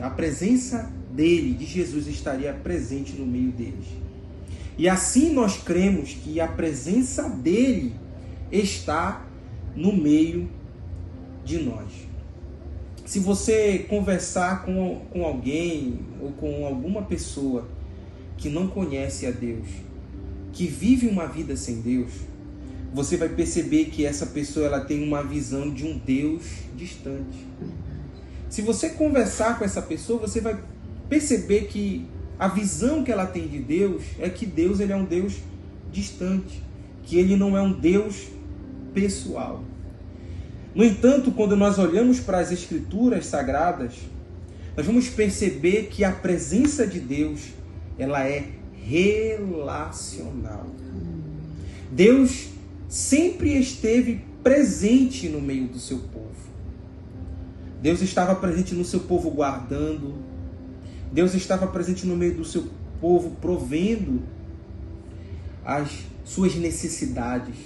a presença dele, de Jesus, estaria presente no meio deles. E assim nós cremos que a presença dele está no meio de nós. Se você conversar com alguém ou com alguma pessoa que não conhece a Deus, que vive uma vida sem Deus, você vai perceber que essa pessoa ela tem uma visão de um Deus distante. Se você conversar com essa pessoa, você vai perceber que a visão que ela tem de Deus é que Deus ele é um Deus distante, que ele não é um Deus pessoal. No entanto, quando nós olhamos para as Escrituras Sagradas, nós vamos perceber que a presença de Deus ela é relacional. Deus sempre esteve presente no meio do seu povo. Deus estava presente no seu povo guardando. Deus estava presente no meio do seu povo provendo as suas necessidades.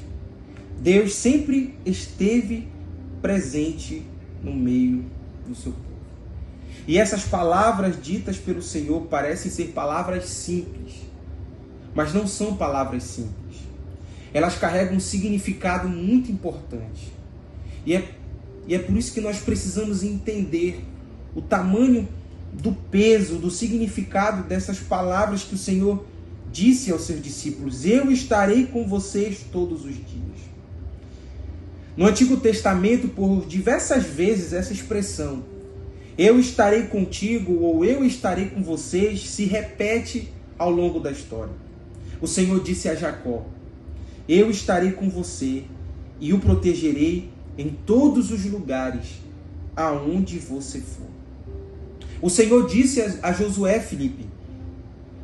Deus sempre esteve presente no meio do seu povo. E essas palavras ditas pelo Senhor parecem ser palavras simples, mas não são palavras simples. Elas carregam um significado muito importante. E é por isso que nós precisamos entender o tamanho do peso, do significado dessas palavras que o Senhor disse aos seus discípulos: eu estarei com vocês todos os dias. No Antigo Testamento, por diversas vezes, essa expressão, eu estarei contigo ou eu estarei com vocês, se repete ao longo da história. O Senhor disse a Jacó: eu estarei com você e o protegerei em todos os lugares aonde você for. O Senhor disse a Josué, Filipe: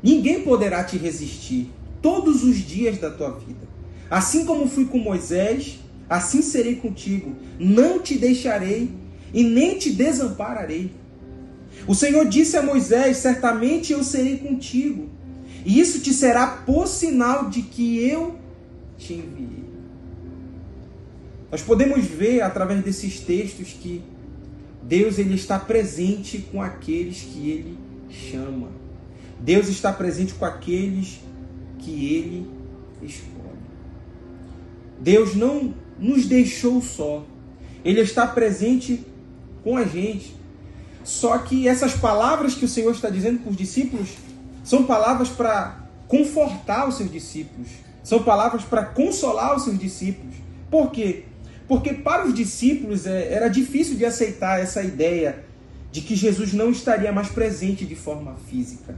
ninguém poderá te resistir todos os dias da tua vida. Assim como fui com Moisés, assim serei contigo. Não te deixarei e nem te desampararei. O Senhor disse a Moisés: certamente eu serei contigo, e isso te será por sinal de que eu te enviei. Nós podemos ver através desses textos que Deus ele está presente com aqueles que Ele chama. Deus está presente com aqueles que Ele escolhe. Deus não nos deixou só. Ele está presente com a gente. Só que essas palavras que o Senhor está dizendo para os discípulos são palavras para confortar os seus discípulos. São palavras para consolar os seus discípulos. Por quê? Porque para os discípulos era difícil de aceitar essa ideia de que Jesus não estaria mais presente de forma física.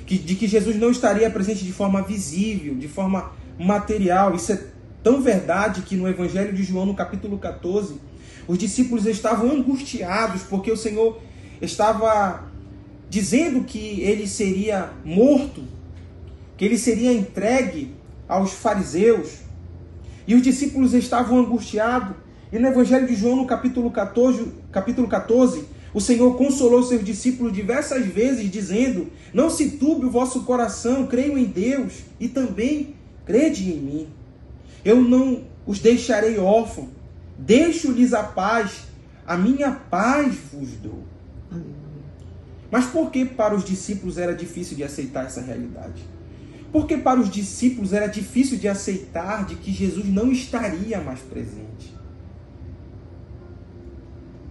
De que Jesus não estaria presente de forma visível, de forma material. Isso é tão verdade que no Evangelho de João, no capítulo 14, os discípulos estavam angustiados porque o Senhor estava dizendo que ele seria morto, que ele seria entregue aos fariseus. E os discípulos estavam angustiados. E no Evangelho de João, no capítulo 14, o Senhor consolou seus discípulos diversas vezes, dizendo: não se turbe o vosso coração, creiam em Deus e também crede em mim. Eu não os deixarei órfãos, deixo-lhes a paz, a minha paz vos dou. Mas por que para os discípulos era difícil de aceitar essa realidade? Porque para os discípulos era difícil de aceitar de que Jesus não estaria mais presente.